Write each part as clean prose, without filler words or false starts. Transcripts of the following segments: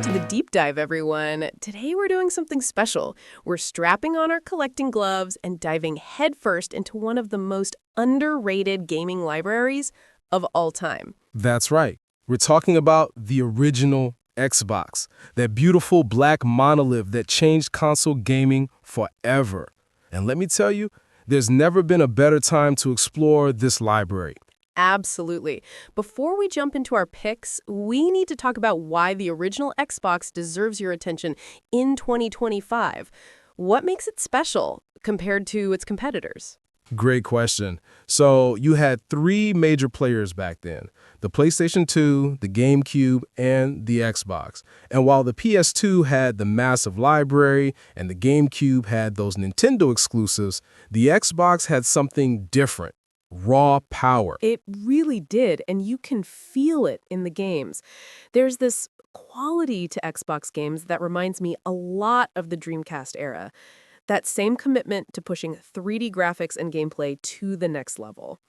to the deep dive, everyone. Today we're doing something special. We're strapping on our collecting gloves and diving headfirst into one of the most underrated gaming libraries of all time. That's right. We're talking about the original Xbox, that beautiful black monolith that changed console gaming forever. And let me tell you, there's never been a better time to explore this library. Absolutely. Before we jump into our picks, we need to talk about why the original Xbox deserves your attention in 2025. What makes it special compared to its competitors? Great question. So you had three major players back then: the PlayStation 2, the GameCube, and the Xbox. And while the PS2 had the massive library and the GameCube had those Nintendo exclusives, the Xbox had something different: raw power. It really did, and you can feel it in the games. There's this quality to Xbox games that reminds me a lot of the Dreamcast era. That same commitment to pushing 3D graphics and gameplay to the next level.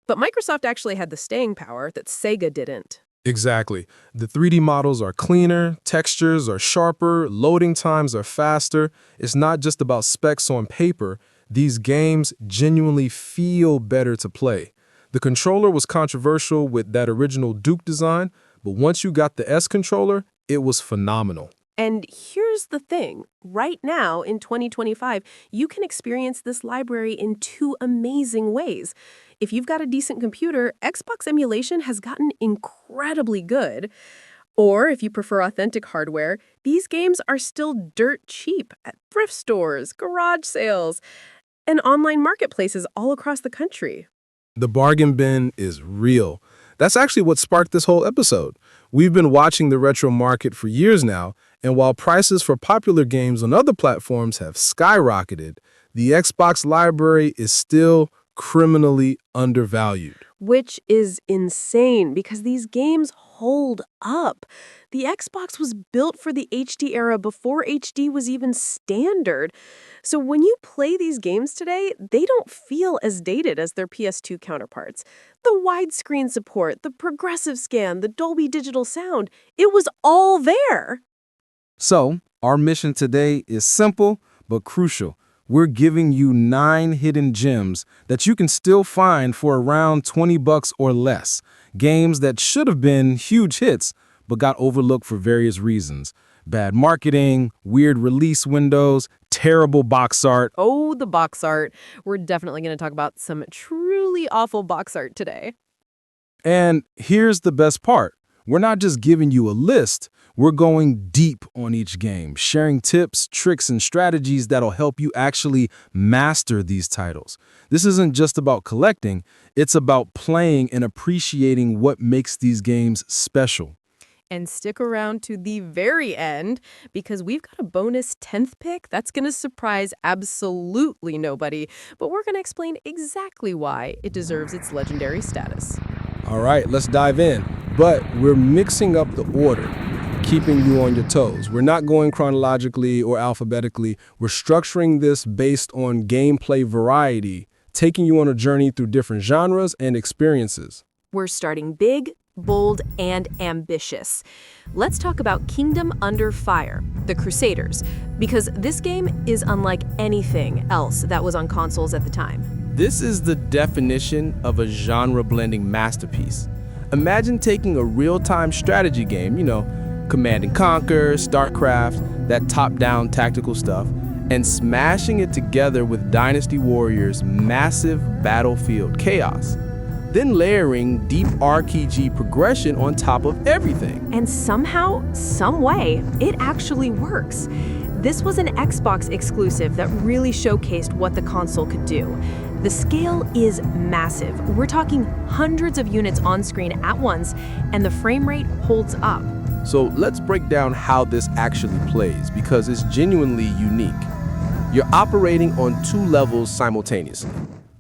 But Microsoft actually had the staying power that Sega didn't. Exactly. The 3D models are cleaner, textures are sharper, loading times are faster. It's not just about specs on paper. These games genuinely feel better to play. The controller was controversial with that original Duke design, but once you got the S controller, it was phenomenal. And here's the thing. Right now, in 2025, you can experience this library in two amazing ways. If you've got a decent computer, Xbox emulation has gotten incredibly good. Or if you prefer authentic hardware, these games are still dirt cheap at thrift stores, garage sales, and online marketplaces all across the country. The bargain bin is real. That's actually what sparked this whole episode. We've been watching the retro market for years now, and while prices for popular games on other platforms have skyrocketed, the Xbox library is still criminally undervalued. Which is insane because these games hold up. The Xbox was built for the HD era before HD was even standard. So when you play these games today, they don't feel as dated as their PS2 counterparts. The widescreen support, the progressive scan, the Dolby Digital sound, it was all there. So, our mission today is simple but crucial. We're giving you 9 hidden gems that you can still find for around $20 or less. Games that should have been huge hits, but got overlooked for various reasons. Bad marketing, weird release windows, terrible box art. Oh, the box art. We're definitely going to talk about some truly awful box art today. And here's the best part. We're not just giving you a list. We're going deep on each game, sharing tips, tricks, and strategies that'll help you actually master these titles. This isn't just about collecting, it's about playing and appreciating what makes these games special. And stick around to the very end because we've got a bonus 10th pick that's going to surprise absolutely nobody, but we're going to explain exactly why it deserves its legendary status. All right, let's dive in. But we're mixing up the order, keeping you on your toes. We're not going chronologically or alphabetically. We're structuring this based on gameplay variety, taking you on a journey through different genres and experiences. We're starting big, bold, and ambitious. Let's talk about Kingdom Under Fire, the Crusaders, because this game is unlike anything else that was on consoles at the time. This is the definition of a genre-blending masterpiece. Imagine taking a real-time strategy game, Command and Conquer, StarCraft, that top-down tactical stuff, and smashing it together with Dynasty Warriors' massive battlefield chaos. Then layering deep RPG progression on top of everything. And somehow, some way, it actually works. This was an Xbox exclusive that really showcased what the console could do. The scale is massive. We're talking hundreds of units on screen at once, and the frame rate holds up. So let's break down how this actually plays, because it's genuinely unique. You're operating on 2 levels simultaneously.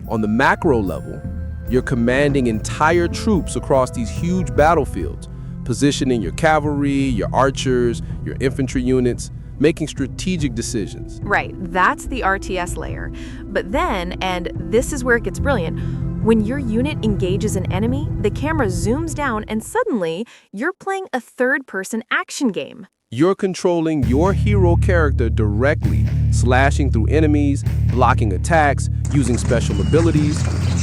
On the macro level, you're commanding entire troops across these huge battlefields, positioning your cavalry, your archers, your infantry units, making strategic decisions. Right, that's the RTS layer. But then, and this is where it gets brilliant, when your unit engages an enemy, the camera zooms down and suddenly you're playing a third-person action game. You're controlling your hero character directly, slashing through enemies, blocking attacks, using special abilities.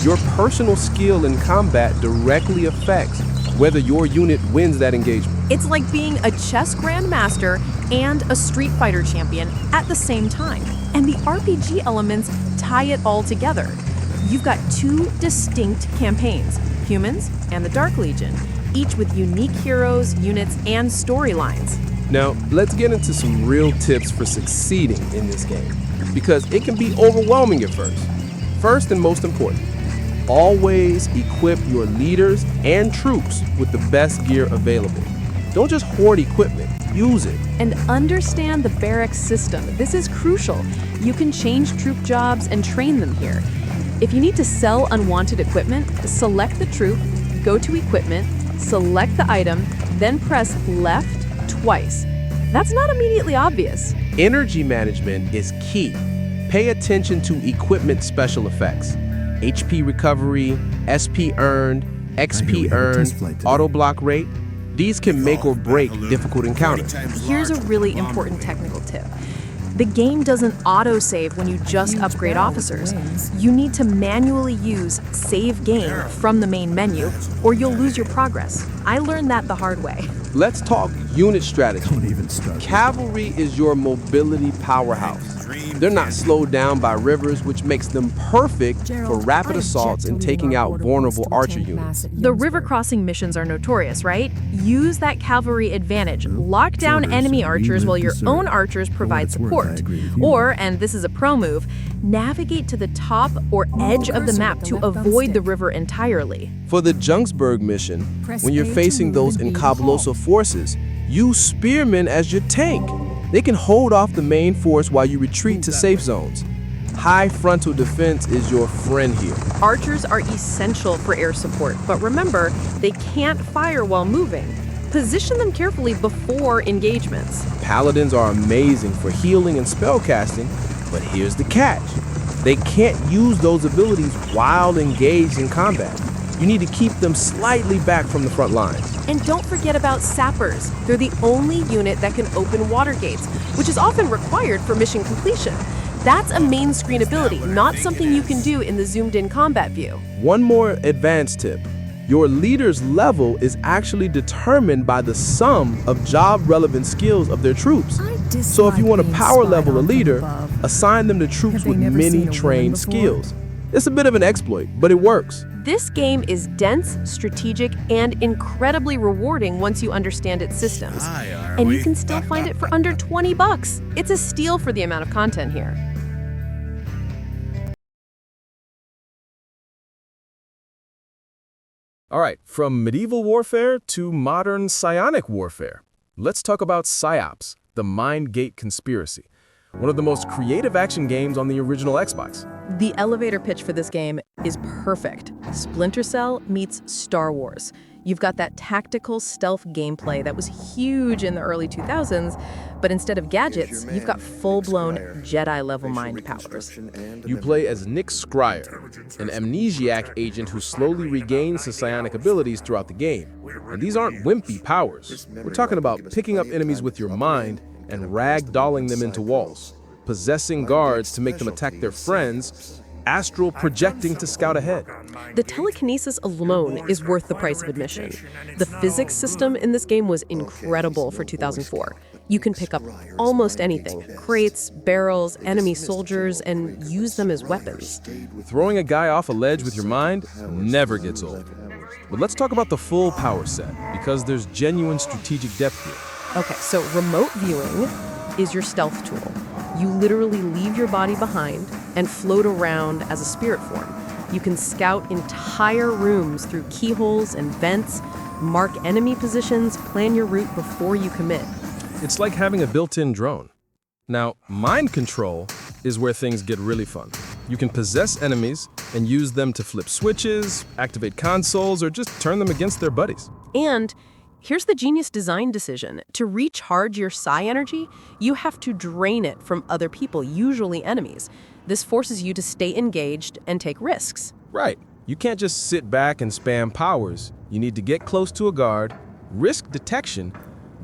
Your personal skill in combat directly affects whether your unit wins that engagement. It's like being a chess grandmaster and a Street Fighter champion at the same time. And the RPG elements tie it all together. You've got two distinct campaigns, Humans and the Dark Legion, each with unique heroes, units, and storylines. Now, let's get into some real tips for succeeding in this game, because it can be overwhelming at first. First and most important, always equip your leaders and troops with the best gear available. Don't just hoard equipment, use it. And understand the barracks system. This is crucial. You can change troop jobs and train them here. If you need to sell unwanted equipment, select the troop, go to equipment, select the item, then press left twice. That's not immediately obvious. Energy management is key. Pay attention to equipment special effects. HP recovery, SP earned, XP earned, auto block rate. These can make or break difficult encounters. Here's a really important technical tip. The game doesn't auto-save when you just upgrade officers. You need to manually use Save Game from the main menu, or you'll lose your progress. I learned that the hard way. Let's talk unit strategy. Cavalry is your mobility powerhouse. They're not slowed down by rivers, which makes them perfect for rapid assaults and taking out vulnerable archer units. The river crossing missions are notorious, right? Use that cavalry advantage. Lock down enemy archers while your own archers provide support. Or, and this is a pro move, navigate to the top or edge of the map to avoid the river entirely. For the Junksburg mission, when you're facing those Encabloso forces, use spearmen as your tank. They can hold off the main force while you retreat to safe zones. High frontal defense is your friend here. Archers are essential for air support, but remember, they can't fire while moving. Position them carefully before engagements. Paladins are amazing for healing and spellcasting, but here's the catch. They can't use those abilities while engaged in combat. You need to keep them slightly back from the front lines. And don't forget about sappers. They're the only unit that can open water gates, which is often required for mission completion. That's a main screen ability, not something you can do in the zoomed-in combat view. One more advanced tip. Your leader's level is actually determined by the sum of job-relevant skills of their troops. So if you want to power level a leader, assign them to troops with many trained skills. It's a bit of an exploit, but it works. This game is dense, strategic, and incredibly rewarding once you understand its systems. And you can still find it for under $20. It's a steal for the amount of content here. All right, from medieval warfare to modern psionic warfare, let's talk about Psi-Ops, the Mind Gate Conspiracy, one of the most creative action games on the original Xbox. The elevator pitch for this game is perfect. Splinter Cell meets Star Wars. You've got that tactical stealth gameplay that was huge in the early 2000s, but instead of gadgets, you've got full-blown Jedi-level mind powers. You play as Nick Scryer, an amnesiac agent who slowly regains his psionic abilities throughout the game. And these aren't wimpy powers. We're talking about picking up enemies with your mind and ragdolling them into walls, possessing guards to make them attack their friends, astral projecting to scout ahead. The telekinesis alone is worth the price of admission. The physics system in this game was incredible for 2004. You can pick up almost anything, crates, barrels, enemy soldiers, and use them as weapons. Throwing a guy off a ledge with your mind never gets old. But let's talk about the full power set, because there's genuine strategic depth here. Okay, so remote viewing is your stealth tool. You literally leave your body behind and float around as a spirit form. You can scout entire rooms through keyholes and vents, mark enemy positions, plan your route before you commit. It's like having a built-in drone. Now, mind control is where things get really fun. You can possess enemies and use them to flip switches, activate consoles, or just turn them against their buddies. And here's the genius design decision. To recharge your psi energy, you have to drain it from other people, usually enemies. This forces you to stay engaged and take risks. Right. You can't just sit back and spam powers. You need to get close to a guard, risk detection,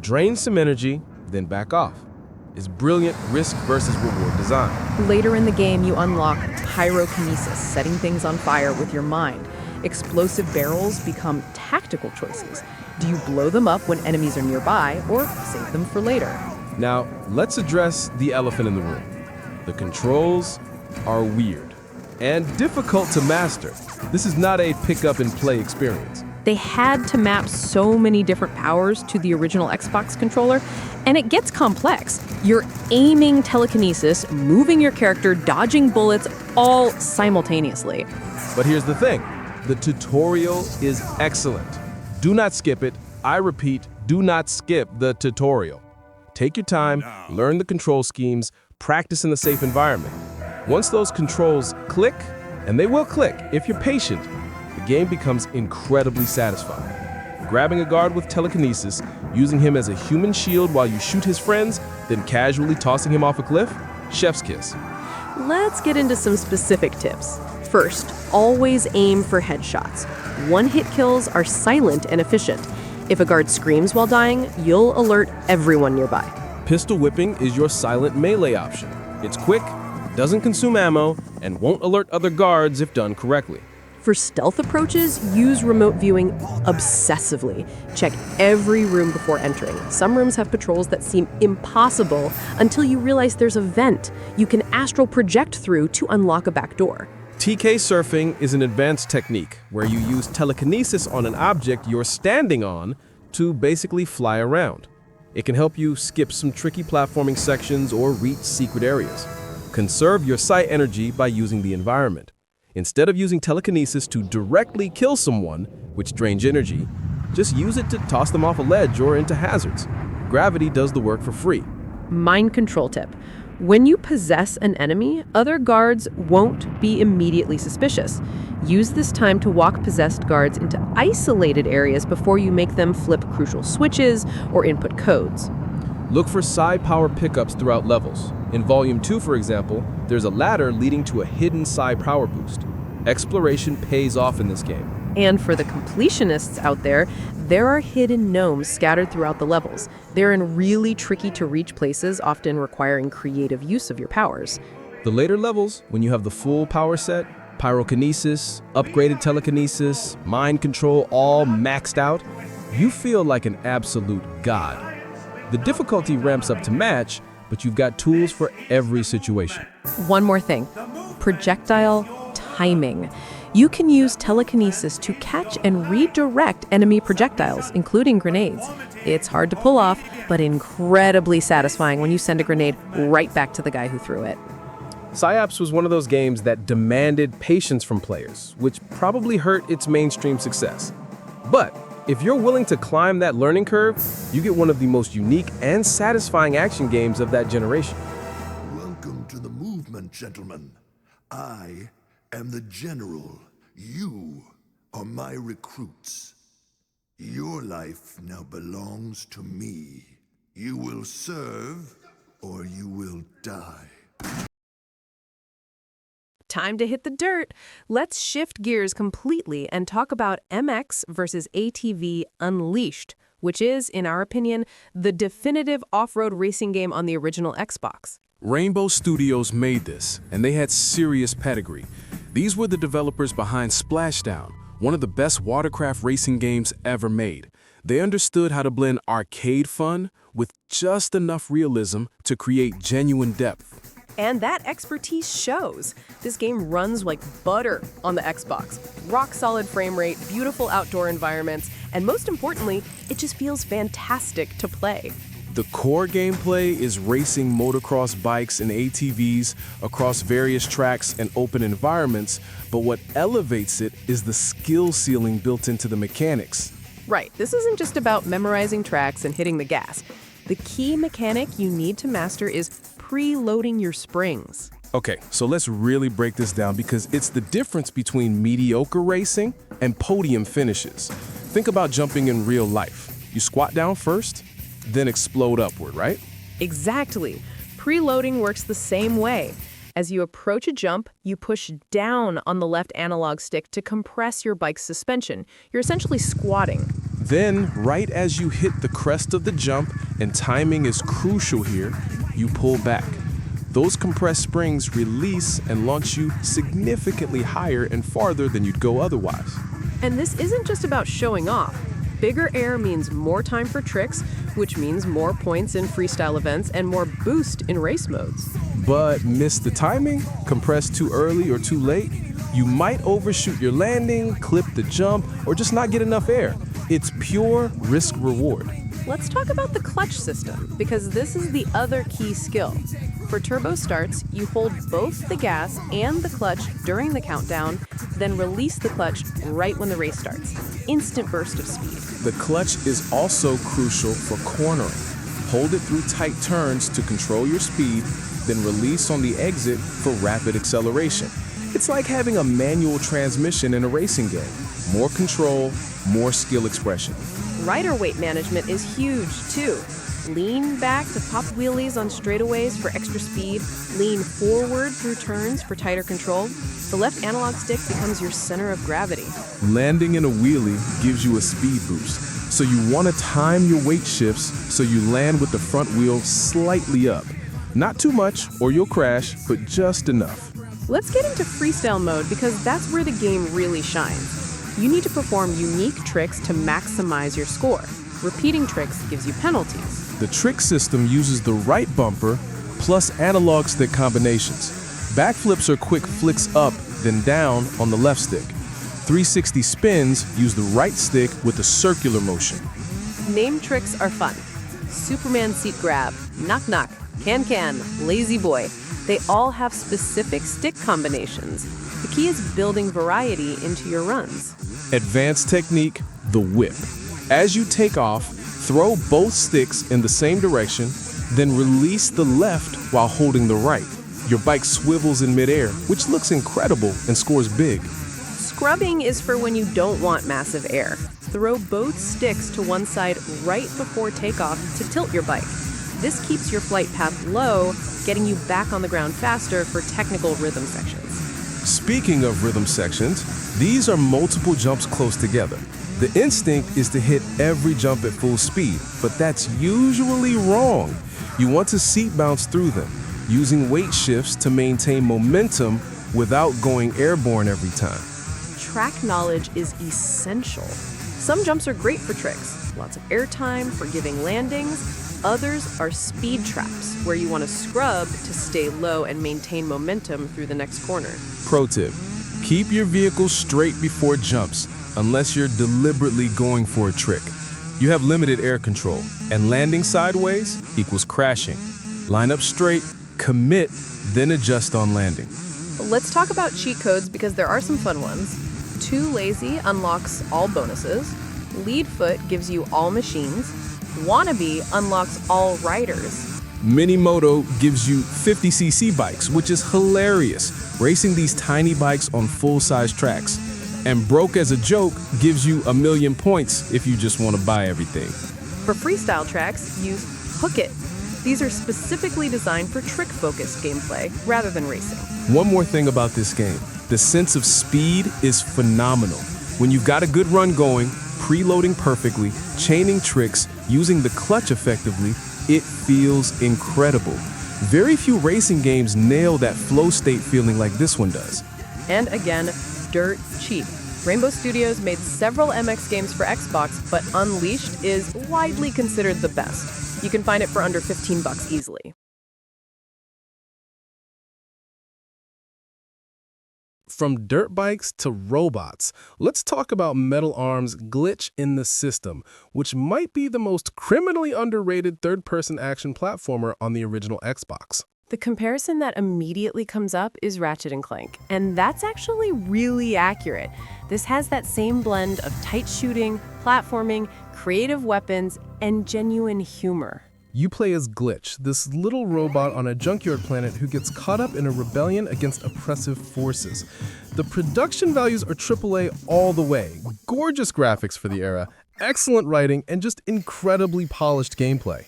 drain some energy, then back off. It's brilliant risk versus reward design. Later in the game, you unlock pyrokinesis, setting things on fire with your mind. Explosive barrels become tactical choices. Do you blow them up when enemies are nearby, or save them for later? Now, let's address the elephant in the room. The controls are weird and difficult to master. This is not a pick-up-and-play experience. They had to map so many different powers to the original Xbox controller, and it gets complex. You're aiming telekinesis, moving your character, dodging bullets, all simultaneously. But here's the thing. The tutorial is excellent. Do not skip it. I repeat, do not skip the tutorial. Take your time, learn the control schemes, practice in a safe environment. Once those controls click, and they will click if you're patient, the game becomes incredibly satisfying. Grabbing a guard with telekinesis, using him as a human shield while you shoot his friends, then casually tossing him off a cliff, chef's kiss. Let's get into some specific tips. First, always aim for headshots. One-hit kills are silent and efficient. If a guard screams while dying, you'll alert everyone nearby. Pistol whipping is your silent melee option. It's quick, doesn't consume ammo, and won't alert other guards if done correctly. For stealth approaches, use remote viewing obsessively. Check every room before entering. Some rooms have patrols that seem impossible until you realize there's a vent you can astral project through to unlock a back door. TK surfing is an advanced technique where you use telekinesis on an object you're standing on to basically fly around. It can help you skip some tricky platforming sections or reach secret areas. Conserve your Psi energy by using the environment. Instead of using telekinesis to directly kill someone, which drains energy, just use it to toss them off a ledge or into hazards. Gravity does the work for free. Mind control tip. When you possess an enemy, other guards won't be immediately suspicious. Use this time to walk possessed guards into isolated areas before you make them flip crucial switches or input codes. Look for Psi power pickups throughout levels. In Volume 2, for example, there's a ladder leading to a hidden Psi power boost. Exploration pays off in this game. And for the completionists out there are hidden gnomes scattered throughout the levels. They're in really tricky-to-reach places, often requiring creative use of your powers. The later levels, when you have the full power set, pyrokinesis, upgraded telekinesis, mind control all maxed out, you feel like an absolute god. The difficulty ramps up to match, but you've got tools for every situation. One more thing, projectile timing. You can use telekinesis to catch and redirect enemy projectiles, including grenades. It's hard to pull off, but incredibly satisfying when you send a grenade right back to the guy who threw it. Psi-Ops was one of those games that demanded patience from players, which probably hurt its mainstream success. But if you're willing to climb that learning curve, you get one of the most unique and satisfying action games of that generation. Welcome to the movement, gentlemen. I am the general. You are my recruits. Your life now belongs to me. You will serve or you will die. Time to hit the dirt. Let's shift gears completely and talk about MX versus ATV Unleashed, which is, in our opinion, the definitive off-road racing game on the original Xbox. Rainbow Studios made this, and they had serious pedigree. These were the developers behind Splashdown, one of the best watercraft racing games ever made. They understood how to blend arcade fun with just enough realism to create genuine depth. And that expertise shows. This game runs like butter on the Xbox. Rock-solid frame rate, beautiful outdoor environments, and most importantly, it just feels fantastic to play. The core gameplay is racing motocross bikes and ATVs across various tracks and open environments, but what elevates it is the skill ceiling built into the mechanics. Right, this isn't just about memorizing tracks and hitting the gas. The key mechanic you need to master is preloading your springs. Okay, so let's really break this down because it's the difference between mediocre racing and podium finishes. Think about jumping in real life. You squat down first, then explode upward, right? Exactly. Preloading works the same way. As you approach a jump, you push down on the left analog stick to compress your bike's suspension. You're essentially squatting. Then, right as you hit the crest of the jump, and timing is crucial here, you pull back. Those compressed springs release and launch you significantly higher and farther than you'd go otherwise. And this isn't just about showing off. Bigger air means more time for tricks, which means more points in freestyle events and more boost in race modes. But miss the timing, compress too early or too late, you might overshoot your landing, clip the jump, or just not get enough air. It's pure risk-reward. Let's talk about the clutch system, because this is the other key skill. For turbo starts, you hold both the gas and the clutch during the countdown, then release the clutch right when the race starts. Instant burst of speed. The clutch is also crucial for cornering. Hold it through tight turns to control your speed, then release on the exit for rapid acceleration. It's like having a manual transmission in a racing game. More control, more skill expression. Rider weight management is huge, too. Lean back to pop wheelies on straightaways for extra speed. Lean forward through turns for tighter control. The left analog stick becomes your center of gravity. Landing in a wheelie gives you a speed boost, so you want to time your weight shifts so you land with the front wheel slightly up. Not too much, or you'll crash, but just enough. Let's get into freestyle mode because that's where the game really shines. You need to perform unique tricks to maximize your score. Repeating tricks gives you penalties. The trick system uses the right bumper plus analog stick combinations. Backflips are quick flicks up, then down on the left stick. 360 spins use the right stick with a circular motion. Name tricks are fun. Superman seat grab, knock knock, can, lazy boy. They all have specific stick combinations. The key is building variety into your runs. Advanced technique, the whip. As you take off, throw both sticks in the same direction, then release the left while holding the right. Your bike swivels in midair, which looks incredible and scores big. Scrubbing is for when you don't want massive air. Throw both sticks to one side right before takeoff to tilt your bike. This keeps your flight path low, getting you back on the ground faster for technical rhythm sections. Speaking of rhythm sections, these are multiple jumps close together. The instinct is to hit every jump at full speed, but that's usually wrong. You want to seat bounce through them, using weight shifts to maintain momentum without going airborne every time. Track knowledge is essential. Some jumps are great for tricks, lots of airtime for giving landings. Others are speed traps, where you want to scrub to stay low and maintain momentum through the next corner. Pro tip, keep your vehicle straight before jumps, unless you're deliberately going for a trick. You have limited air control, and landing sideways equals crashing. Line up straight, commit, then adjust on landing. Let's talk about cheat codes because there are some fun ones. Too Lazy unlocks all bonuses. Lead Foot gives you all machines. Wannabe unlocks all riders. Minimoto gives you 50cc bikes, which is hilarious, racing these tiny bikes on full-size tracks. And Broke as a Joke gives you 1,000,000 points if you just want to buy everything. For freestyle tracks, use Hook It. These are specifically designed for trick-focused gameplay rather than racing. One more thing about this game, the sense of speed is phenomenal. When you've got a good run going, preloading perfectly, chaining tricks, using the clutch effectively, it feels incredible. Very few racing games nail that flow state feeling like this one does. And again, dirt cheap. Rainbow Studios made several MX games for Xbox, but Unleashed is widely considered the best. You can find it for under $15 easily. From dirt bikes to robots, let's talk about Metal Arm's Glitch in the System, which might be the most criminally underrated third-person action platformer on the original Xbox. The comparison that immediately comes up is Ratchet & Clank, and that's actually really accurate. This has that same blend of tight shooting, platforming, creative weapons, and genuine humor. You play as Glitch, this little robot on a junkyard planet who gets caught up in a rebellion against oppressive forces. The production values are AAA all the way. Gorgeous graphics for the era, excellent writing, and just incredibly polished gameplay.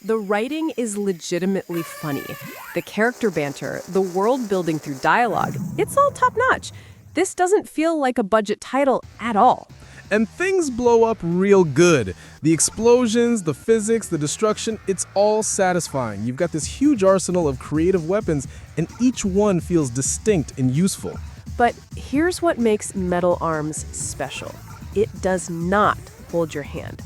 The writing is legitimately funny. The character banter, the world building through dialogue, it's all top-notch. This doesn't feel like a budget title at all. And things blow up real good. The explosions, the physics, the destruction, it's all satisfying. You've got this huge arsenal of creative weapons, and each one feels distinct and useful. But here's what makes Metal Arms special. It does not hold your hand.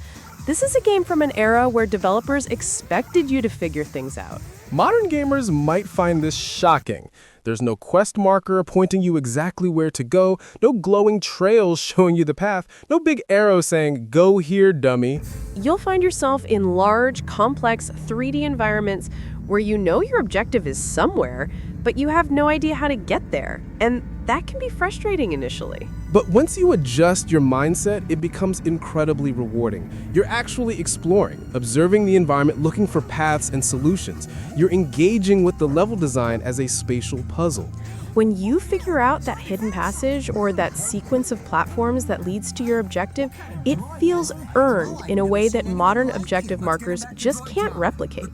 This is a game from an era where developers expected you to figure things out. Modern gamers might find this shocking. There's no quest marker pointing you exactly where to go, no glowing trails showing you the path, no big arrow saying, "Go here, dummy." You'll find yourself in large, complex 3D environments where you know your objective is somewhere, but you have no idea how to get there. And that can be frustrating initially. But once you adjust your mindset, it becomes incredibly rewarding. You're actually exploring, observing the environment, looking for paths and solutions. You're engaging with the level design as a spatial puzzle. When you figure out that hidden passage or that sequence of platforms that leads to your objective, it feels earned in a way that modern objective markers just can't replicate.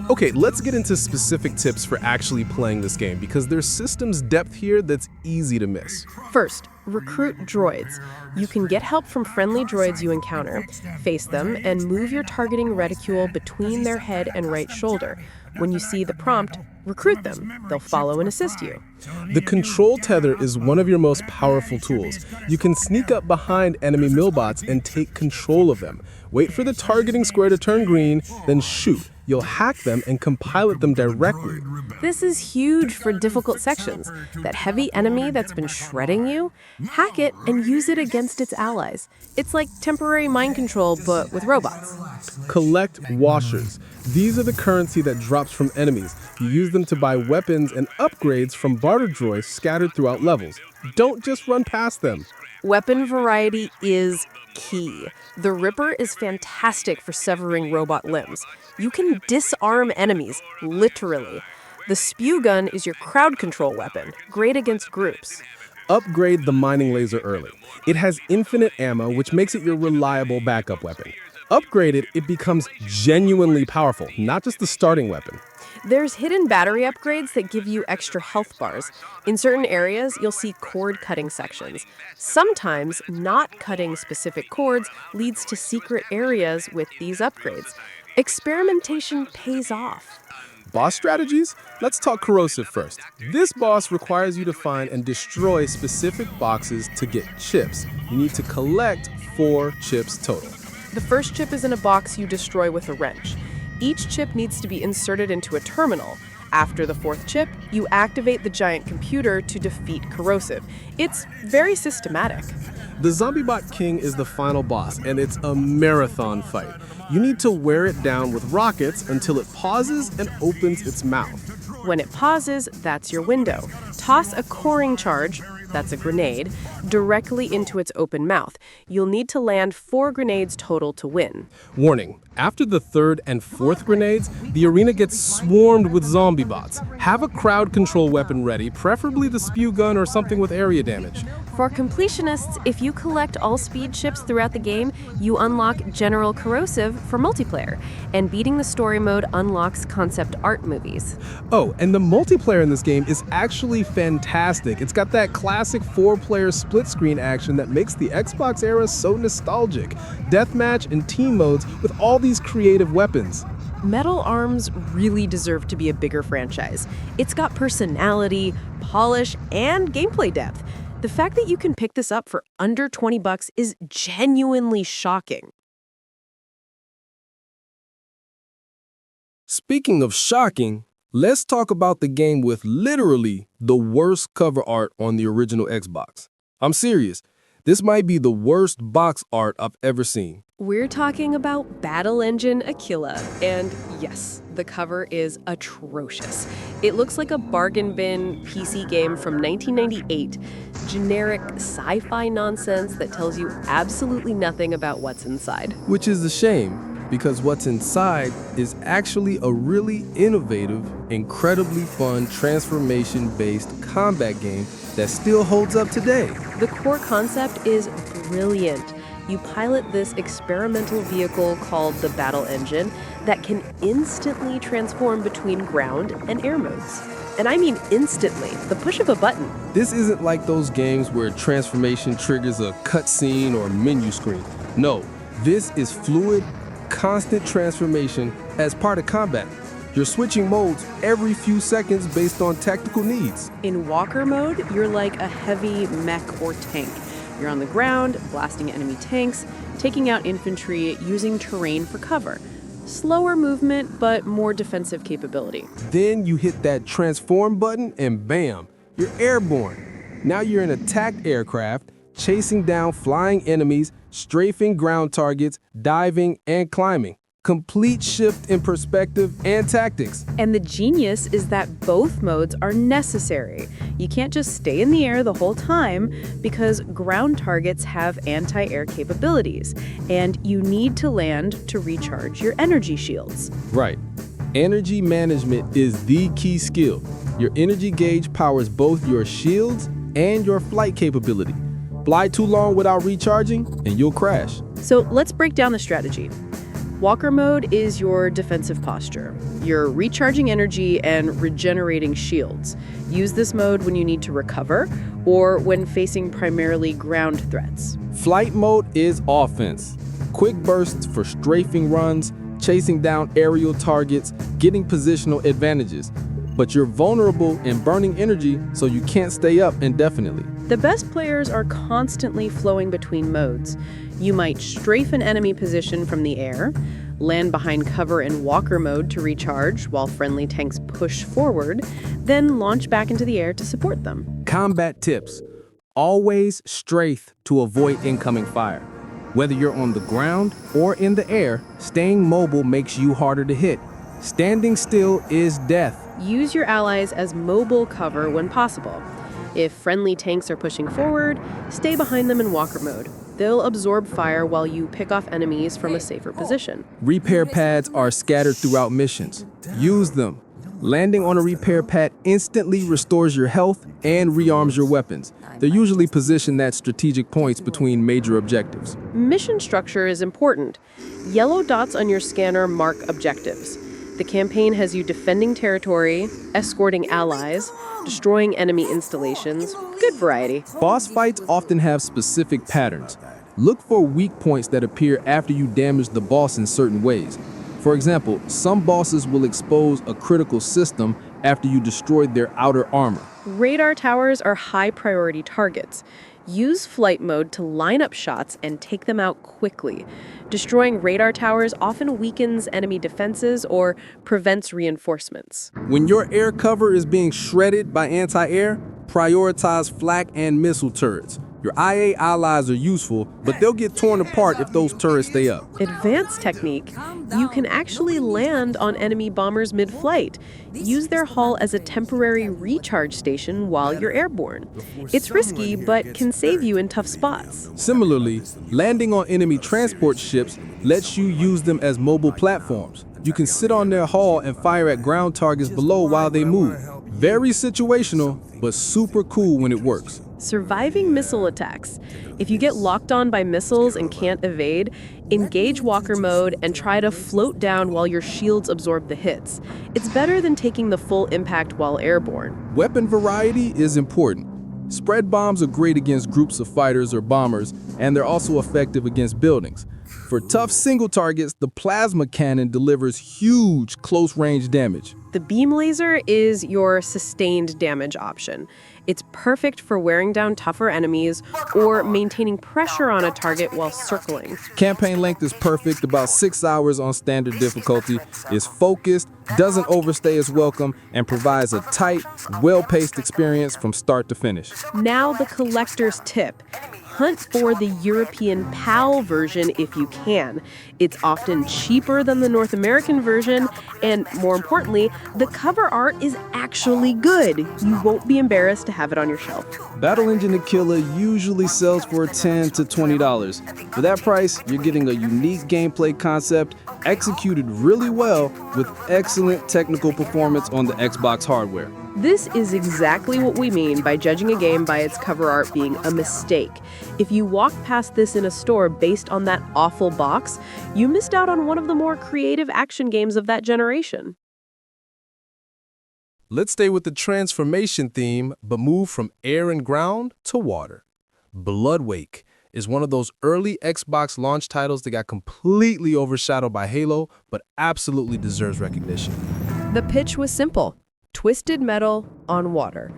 Okay, let's get into specific tips for actually playing this game because there's systems depth here that's easy to miss. First, recruit droids. You can get help from friendly droids you encounter, face them, and move your targeting reticule between their head and right shoulder. When you see the prompt, recruit them. They'll follow and assist you. The control tether is one of your most powerful tools. You can sneak up behind enemy millbots and take control of them. Wait for the targeting square to turn green, then shoot. You'll hack them and compilot them directly. This is huge for difficult sections. That heavy enemy that's been shredding you, hack it and use it against its allies. It's like temporary mind control, but with robots. Collect washers. These are the currency that drops from enemies. You use them to buy weapons and upgrades from barter droids scattered throughout levels. Don't just run past them. Weapon variety is key. The Ripper is fantastic for severing robot limbs. You can disarm enemies, literally. The spew gun is your crowd control weapon, great against groups. Upgrade the mining laser early. It has infinite ammo, which makes it your reliable backup weapon. Upgrade it, it becomes genuinely powerful, not just the starting weapon. There's hidden battery upgrades that give you extra health bars. In certain areas, you'll see cord cutting sections. Sometimes, not cutting specific cords leads to secret areas with these upgrades. Experimentation pays off. Boss strategies? Let's talk corrosive first. This boss requires you to find and destroy specific boxes to get chips. You need to collect 4 chips total. The first chip is in a box you destroy with a wrench. Each chip needs to be inserted into a terminal. After the 4th chip, you activate the giant computer to defeat corrosive. It's very systematic. The Zombiebot King is the final boss, and it's a marathon fight. You need to wear it down with rockets until it pauses and opens its mouth. When it pauses, that's your window. Toss a coring charge, that's a grenade, directly into its open mouth. You'll need to land 4 grenades total to win. Warning, after the 3rd and 4th grenades, the arena gets swarmed with zombie bots. Have a crowd control weapon ready, preferably the spew gun or something with area damage. For completionists, if you collect all speed chips throughout the game, you unlock General Corrosive for multiplayer, and beating the story mode unlocks concept art movies. Oh, and the multiplayer in this game is actually fantastic. It's got that classic 4-player split screen action that makes the Xbox era so nostalgic. Deathmatch and team modes with all these creative weapons. Metal Arms really deserve to be a bigger franchise. It's got personality, polish, and gameplay depth. The fact that you can pick this up for under $20 is genuinely shocking. Speaking of shocking, let's talk about the game with literally the worst cover art on the original Xbox. I'm serious. This might be the worst box art I've ever seen. We're talking about Battle Engine Aquila, and yes, the cover is atrocious. It looks like a bargain bin PC game from 1998, generic sci-fi nonsense that tells you absolutely nothing about what's inside. Which is a shame, because what's inside is actually a really innovative, incredibly fun transformation-based combat game that still holds up today. The core concept is brilliant. You pilot this experimental vehicle called the Battle Engine that can instantly transform between ground and air modes. And I mean instantly, the push of a button. This isn't like those games where transformation triggers a cutscene or menu screen. No, this is fluid, constant transformation as part of combat. You're switching modes every few seconds based on tactical needs. In walker mode, you're like a heavy mech or tank. You're on the ground, blasting enemy tanks, taking out infantry, using terrain for cover. Slower movement, but more defensive capability. Then you hit that transform button and bam, you're airborne. Now you're an attacked aircraft, chasing down flying enemies, strafing ground targets, diving, and climbing. Complete shift in perspective and tactics. And the genius is that both modes are necessary. You can't just stay in the air the whole time because ground targets have anti-air capabilities, and you need to land to recharge your energy shields. Right. Energy management is the key skill. Your energy gauge powers both your shields and your flight capability. Fly too long without recharging, and you'll crash. So let's break down the strategy. Walker mode is your defensive posture. You're recharging energy and regenerating shields. Use this mode when you need to recover or when facing primarily ground threats. Flight mode is offense. Quick bursts for strafing runs, chasing down aerial targets, getting positional advantages. But you're vulnerable and burning energy, so you can't stay up indefinitely. The best players are constantly flowing between modes. You might strafe an enemy position from the air, land behind cover in walker mode to recharge while friendly tanks push forward, then launch back into the air to support them. Combat tips. Always strafe to avoid incoming fire. Whether you're on the ground or in the air, staying mobile makes you harder to hit. Standing still is death. Use your allies as mobile cover when possible. If friendly tanks are pushing forward, stay behind them in walker mode. They'll absorb fire while you pick off enemies from a safer position. Repair pads are scattered throughout missions. Use them. Landing on a repair pad instantly restores your health and rearms your weapons. They're usually positioned at strategic points between major objectives. Mission structure is important. Yellow dots on your scanner mark objectives. The campaign has you defending territory, escorting allies, destroying enemy installations. Good variety. Boss fights often have specific patterns. Look for weak points that appear after you damage the boss in certain ways. For example, some bosses will expose a critical system after you destroy their outer armor. Radar towers are high-priority targets. Use flight mode to line up shots and take them out quickly. Destroying radar towers often weakens enemy defenses or prevents reinforcements. When your air cover is being shredded by anti-air, prioritize flak and missile turrets. Your IA allies are useful, but they'll get torn apart if those turrets stay up. Advanced technique. You can actually land on enemy bombers mid-flight. Use their hull as a temporary recharge station while you're airborne. It's risky, but can save you in tough spots. Similarly, landing on enemy transport ships lets you use them as mobile platforms. You can sit on their hull and fire at ground targets below while they move. Very situational, but super cool when it works. Surviving missile attacks. If you get locked on by missiles and can't evade, engage walker mode and try to float down while your shields absorb the hits. It's better than taking the full impact while airborne. Weapon variety is important. Spread bombs are great against groups of fighters or bombers, and they're also effective against buildings. For tough single targets, the plasma cannon delivers huge close-range damage. The beam laser is your sustained damage option. It's perfect for wearing down tougher enemies or maintaining pressure on a target while circling. Campaign length is perfect, about 6 hours on standard difficulty, is focused, doesn't overstay its welcome, and provides a tight, well-paced experience from start to finish. Now the collector's tip. Hunt for the European PAL version if you can. It's often cheaper than the North American version, and more importantly, the cover art is actually good. You won't be embarrassed to have it on your shelf. Battle Engine The Killer usually sells for $10 to $20. For that price, you're getting a unique gameplay concept executed really well with excellent technical performance on the Xbox hardware. This is exactly what we mean by judging a game by its cover art being a mistake. If you walk past this in a store based on that awful box, you missed out on one of the more creative action games of that generation. Let's stay with the transformation theme, but move from air and ground to water. Bloodwake is one of those early Xbox launch titles that got completely overshadowed by Halo, but absolutely deserves recognition. The pitch was simple: twisted metal on water.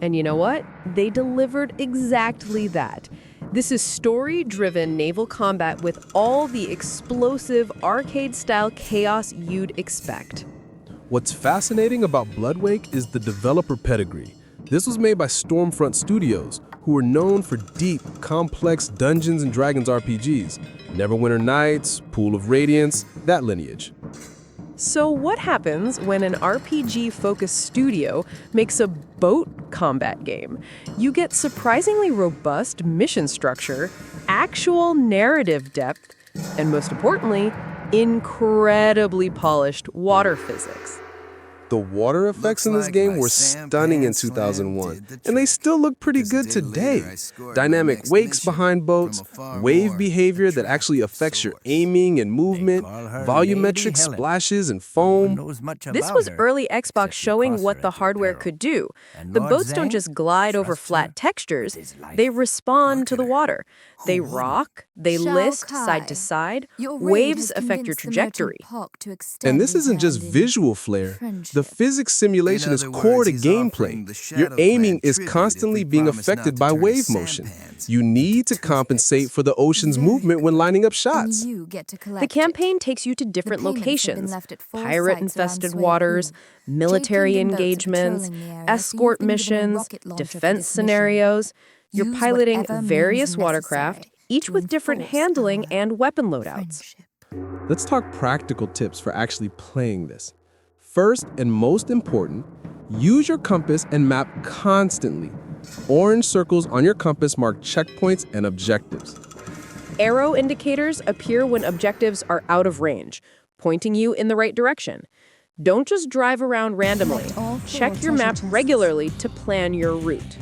And you know what? They delivered exactly that. This is story-driven naval combat with all the explosive arcade-style chaos you'd expect. What's fascinating about Bloodwake is the developer pedigree. This was made by Stormfront Studios, who were known for deep, complex Dungeons & Dragons RPGs. Neverwinter Nights, Pool of Radiance, that lineage. So what happens when an RPG-focused studio makes a boat combat game? You get surprisingly robust mission structure, actual narrative depth, and most importantly, incredibly polished water physics. The water effects in this game were stunning in 2001, and they still look pretty good today. Dynamic wakes behind boats, wave behavior that actually affects your aiming and movement, volumetric splashes and foam. This was early Xbox showing what the hardware could do. The boats don't just glide over flat textures, they respond to the water. They rock, they list side to side, waves affect your trajectory. And this isn't just visual flair. The physics simulation is core to gameplay. Your aiming is constantly being affected by wave motion. You need to compensate for the ocean's movement when lining up shots. The campaign takes you to different locations: pirate-infested waters, military engagements, escort missions, defense scenarios. You're piloting various watercraft, each with different handling and weapon loadouts. Let's talk practical tips for actually playing this. First and most important, use your compass and map constantly. Orange circles on your compass mark checkpoints and objectives. Arrow indicators appear when objectives are out of range, pointing you in the right direction. Don't just drive around randomly. Check your map regularly to plan your route.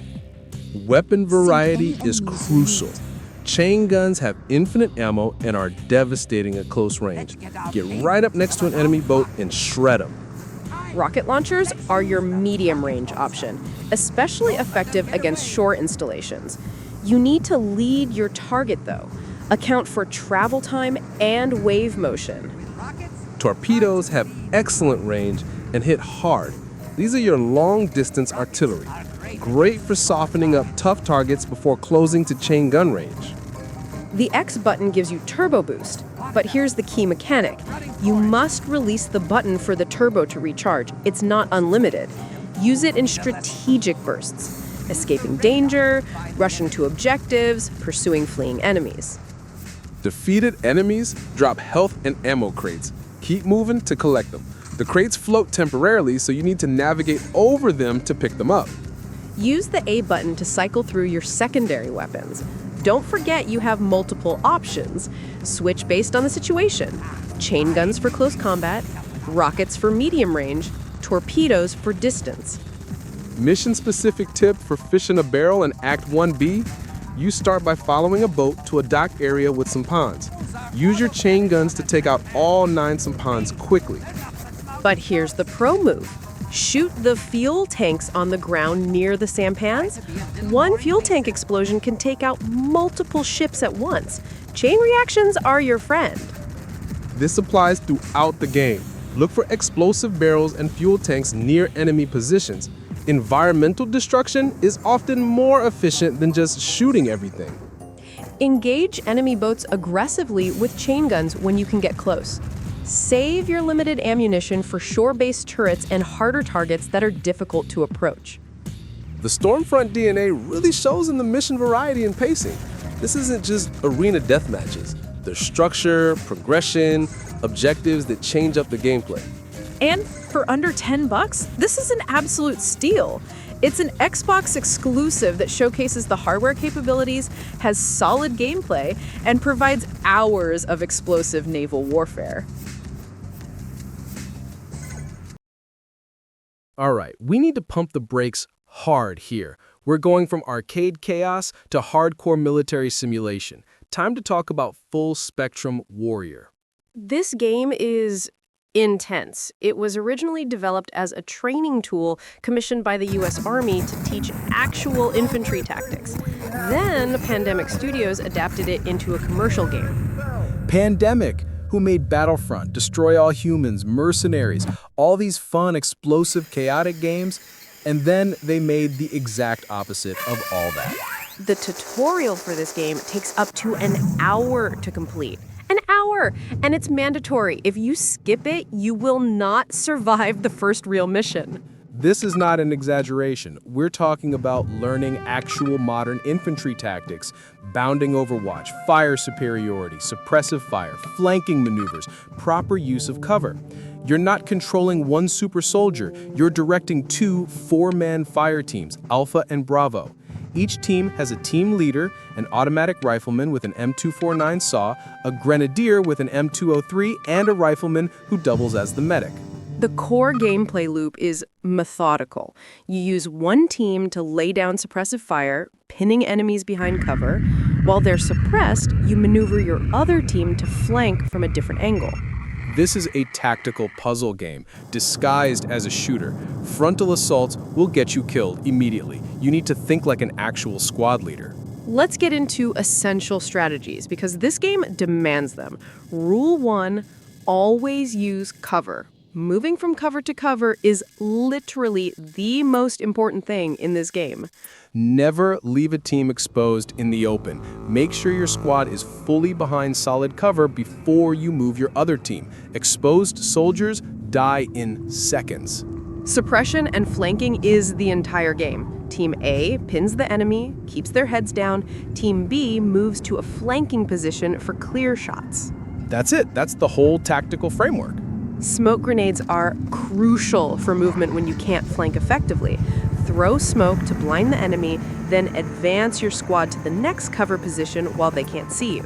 Weapon variety is crucial. Chain guns have infinite ammo and are devastating at close range. Get right up next to an enemy boat and shred them. Rocket launchers are your medium-range option, especially effective against shore installations. You need to lead your target, though. Account for travel time and wave motion. Torpedoes have excellent range and hit hard. These are your long-distance artillery. Great for softening up tough targets before closing to chain gun range. The X button gives you turbo boost, but here's the key mechanic. You must release the button for the turbo to recharge. It's not unlimited. Use it in strategic bursts, escaping danger, rushing to objectives, pursuing fleeing enemies. Defeated enemies drop health and ammo crates. Keep moving to collect them. The crates float temporarily, so you need to navigate over them to pick them up. Use the A button to cycle through your secondary weapons. Don't forget you have multiple options. Switch based on the situation. Chain guns for close combat, rockets for medium range, torpedoes for distance. Mission-specific tip for Fish in a Barrel in Act 1B: you start by following a boat to a dock area with sampans. Use your chain guns to take out all 9 sampans quickly. But here's the pro move. Shoot the fuel tanks on the ground near the sampans. One fuel tank explosion can take out multiple ships at once. Chain reactions are your friend. This applies throughout the game. Look for explosive barrels and fuel tanks near enemy positions. Environmental destruction is often more efficient than just shooting everything. Engage enemy boats aggressively with chain guns when you can get close. Save your limited ammunition for shore-based turrets and harder targets that are difficult to approach. The Stormfront DNA really shows in the mission variety and pacing. This isn't just arena deathmatches. There's structure, progression, objectives that change up the gameplay. And for under $10, this is an absolute steal. It's an Xbox exclusive that showcases the hardware capabilities, has solid gameplay, and provides hours of explosive naval warfare. All right, we need to pump the brakes hard here. We're going from arcade chaos to hardcore military simulation. Time to talk about full spectrum warrior. This game is Intense. It was originally developed as a training tool commissioned by the U.S. Army to teach actual infantry tactics. Then Pandemic Studios adapted it into a commercial game. Pandemic, who made Battlefront, Destroy All Humans, Mercenaries, all these fun, explosive, chaotic games, and then they made the exact opposite of all that. The tutorial for this game takes up to an hour to complete. An hour! And it's mandatory. If you skip it, you will not survive the first real mission. This is not an exaggeration. We're talking about learning actual modern infantry tactics, bounding overwatch, fire superiority, suppressive fire, flanking maneuvers, proper use of cover. You're not controlling one super soldier, you're directing two four-man fire teams, Alpha and Bravo. Each team has a team leader, an automatic rifleman with an M249 saw, a grenadier with an M203, and a rifleman who doubles as the medic. The core gameplay loop is methodical. You use one team to lay down suppressive fire, pinning enemies behind cover. While they're suppressed, you maneuver your other team to flank from a different angle. This is a tactical puzzle game, disguised as a shooter. Frontal assaults will get you killed immediately. You need to think like an actual squad leader. Let's get into essential strategies, because this game demands them. Rule 1, always use cover. Moving from cover to cover is literally the most important thing in this game. Never leave a team exposed in the open. Make sure your squad is fully behind solid cover before you move your other team. Exposed soldiers die in seconds. Suppression and flanking is the entire game. Team A pins the enemy, keeps their heads down. Team B moves to a flanking position for clear shots. That's it. That's the whole tactical framework. Smoke grenades are crucial for movement when you can't flank effectively. Throw smoke to blind the enemy, then advance your squad to the next cover position while they can't see you.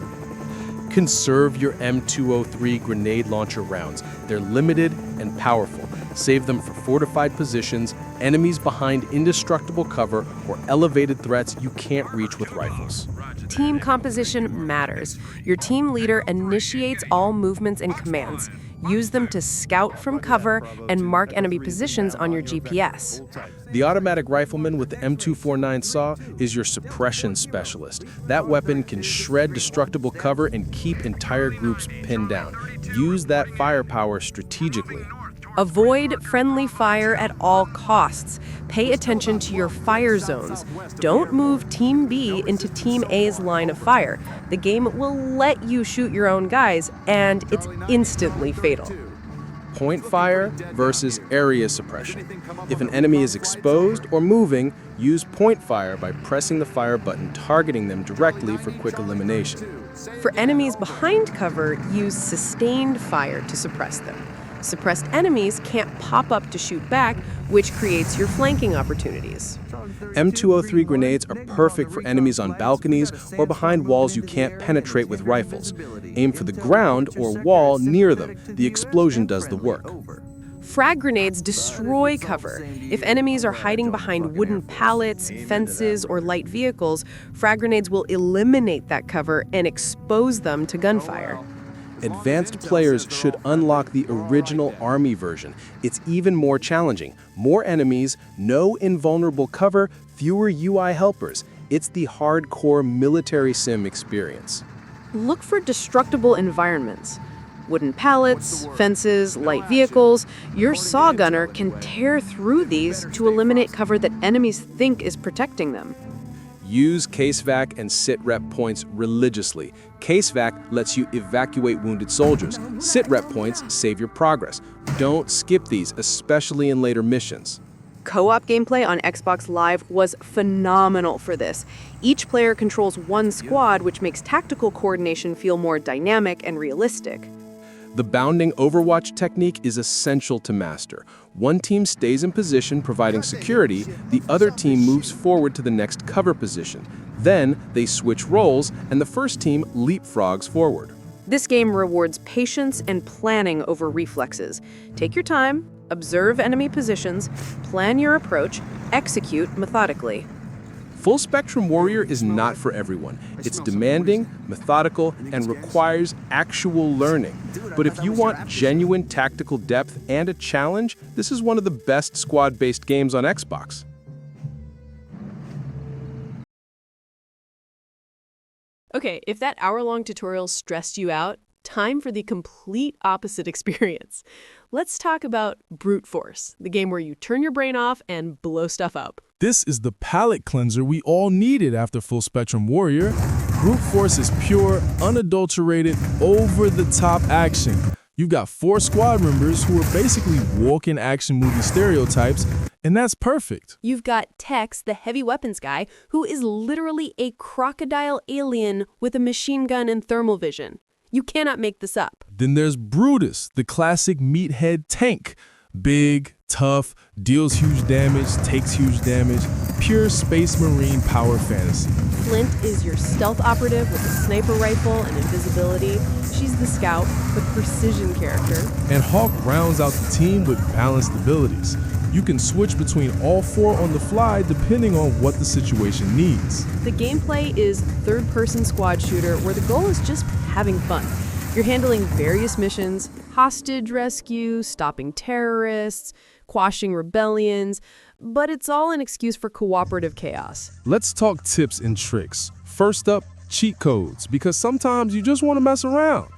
Conserve your M203 grenade launcher rounds. They're limited and powerful. Save them for fortified positions, enemies behind indestructible cover, or elevated threats you can't reach with rifles. Team composition matters. Your team leader initiates all movements and commands. Use them to scout from cover and mark enemy positions on your GPS. The automatic rifleman with the M249 saw is your suppression specialist. That weapon can shred destructible cover and keep entire groups pinned down. Use that firepower strategically. Avoid friendly fire at all costs. Pay attention to your fire zones. Don't move Team B into Team A's line of fire. The game will let you shoot your own guys, and it's instantly fatal. Point fire versus area suppression. If an enemy is exposed or moving, use point fire by pressing the fire button, targeting them directly for quick elimination. For enemies behind cover, use sustained fire to suppress them. Suppressed enemies can't pop up to shoot back, which creates your flanking opportunities. M203 grenades are perfect for enemies on balconies or behind walls you can't penetrate with rifles. Aim for the ground or wall near them. The explosion does the work. Frag grenades destroy cover. If enemies are hiding behind wooden pallets, fences, or light vehicles, frag grenades will eliminate that cover and expose them to gunfire. Advanced players should unlock the original Army version. It's even more challenging. More enemies, no invulnerable cover, fewer UI helpers. It's the hardcore military sim experience. Look for destructible environments. Wooden pallets, fences, light vehicles. Your saw gunner can tear through these to eliminate cover that enemies think is protecting them. Use CaseVac and SITREP points religiously. CaseVac lets you evacuate wounded soldiers. SITREP points save your progress. Don't skip these, especially in later missions. Co-op gameplay on Xbox Live was phenomenal for this. Each player controls one squad, which makes tactical coordination feel more dynamic and realistic. The bounding Overwatch technique is essential to master. One team stays in position providing security, the other team moves forward to the next cover position. Then they switch roles and the first team leapfrogs forward. This game rewards patience and planning over reflexes. Take your time, observe enemy positions, plan your approach, execute methodically. Full Spectrum Warrior is not for everyone. It's demanding, methodical, and requires actual learning. But if you want genuine tactical depth and a challenge, this is one of the best squad-based games on Xbox. Okay, if that hour-long tutorial stressed you out, time for the complete opposite experience. Let's talk about Brute Force, the game where you turn your brain off and blow stuff up. This is the palate cleanser we all needed after Full Spectrum Warrior. Brute Force is pure, unadulterated, over-the-top action. You've got 4 squad members who are basically walking action movie stereotypes, and that's perfect. You've got Tex, the heavy weapons guy, who is literally a crocodile alien with a machine gun and thermal vision. You cannot make this up. Then there's Brutus, the classic meathead tank. Big, tough, deals huge damage, takes huge damage, pure space marine power fantasy. Flint is your stealth operative with a sniper rifle and invisibility. She's the scout, the precision character. And Hawk rounds out the team with balanced abilities. You can switch between all 4 on the fly depending on what the situation needs. The gameplay is third-person squad shooter where the goal is just having fun. You're handling various missions, hostage rescue, stopping terrorists, quashing rebellions, but it's all an excuse for cooperative chaos. Let's talk tips and tricks. First up, cheat codes, because sometimes you just want to mess around.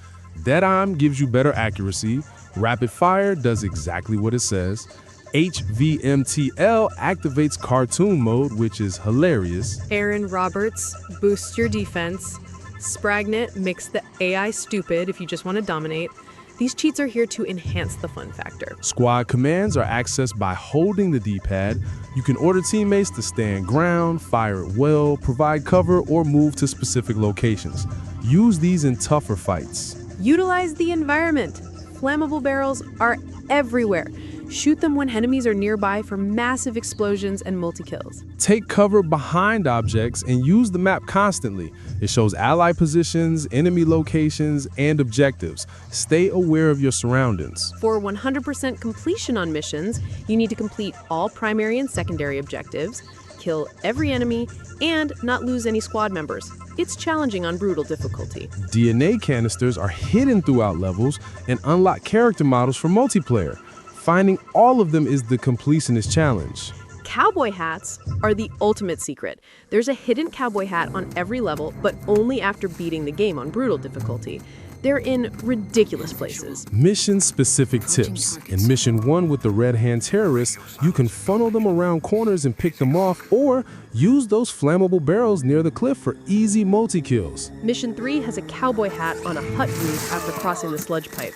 Dead Aim gives you better accuracy. Rapid Fire does exactly what it says. HVMTL activates cartoon mode, which is hilarious. Aaron Roberts boosts your defense. Spragnet makes the AI stupid if you just want to dominate. These cheats are here to enhance the fun factor. Squad commands are accessed by holding the D-pad. You can order teammates to stand ground, fire at will, provide cover, or move to specific locations. Use these in tougher fights. Utilize the environment. Flammable barrels are everywhere. Shoot them when enemies are nearby for massive explosions and multi-kills. Take cover behind objects and use the map constantly. It shows ally positions, enemy locations, and objectives. Stay aware of your surroundings. For 100% completion on missions, you need to complete all primary and secondary objectives, kill every enemy, and not lose any squad members. It's challenging on brutal difficulty. DNA canisters are hidden throughout levels and unlock character models for multiplayer. Finding all of them is the completionist challenge. Cowboy hats are the ultimate secret. There's a hidden cowboy hat on every level, but only after beating the game on brutal difficulty. They're in ridiculous places. Mission-specific tips. In Mission 1 with the Red Hand terrorists, you can funnel them around corners and pick them off, or use those flammable barrels near the cliff for easy multi-kills. Mission 3 has a cowboy hat on a hut roof after crossing the sludge pipe.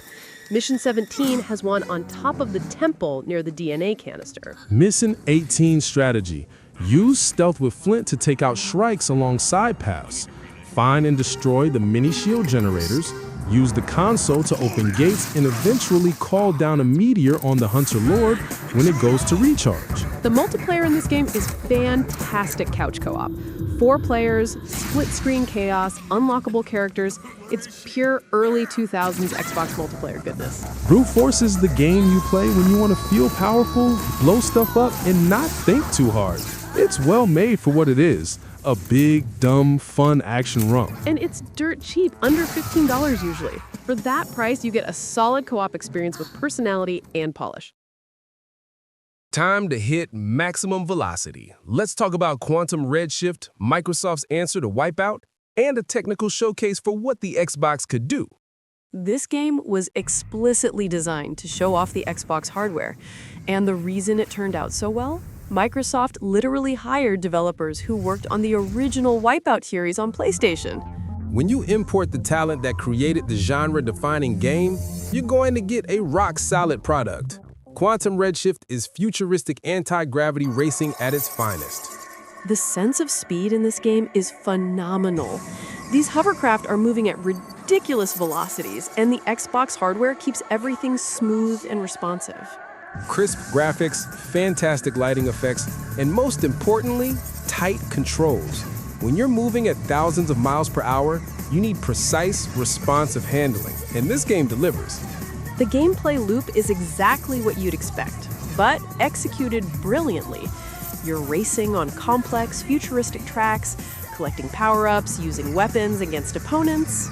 Mission 17 has one on top of the temple near the DNA canister. Mission 18 strategy. Use stealth with Flint to take out Shrikes along side paths. Find and destroy the mini shield generators. Use the console to open gates and eventually call down a meteor on the Hunter Lord when it goes to recharge. The multiplayer in this game is fantastic couch co-op. 4 players, split-screen chaos, unlockable characters. It's pure early 2000s Xbox multiplayer goodness. Brute Force is the game you play when you want to feel powerful, blow stuff up, and not think too hard. It's well made for what it is. A big, dumb, fun action romp. And it's dirt cheap, under $15 usually. For that price, you get a solid co-op experience with personality and polish. Time to hit maximum velocity. Let's talk about quantum redshift, Microsoft's answer to Wipeout, and a technical showcase for what the Xbox could do. This game was explicitly designed to show off the Xbox hardware. And the reason it turned out so well? Microsoft literally hired developers who worked on the original Wipeout series on PlayStation. When you import the talent that created the genre-defining game, you're going to get a rock-solid product. Quantum Redshift is futuristic anti-gravity racing at its finest. The sense of speed in this game is phenomenal. These hovercraft are moving at ridiculous velocities, and the Xbox hardware keeps everything smooth and responsive. Crisp graphics, fantastic lighting effects, and most importantly, tight controls. When you're moving at thousands of miles per hour, you need precise, responsive handling, and this game delivers. The gameplay loop is exactly what you'd expect, but executed brilliantly. You're racing on complex, futuristic tracks, collecting power-ups, using weapons against opponents.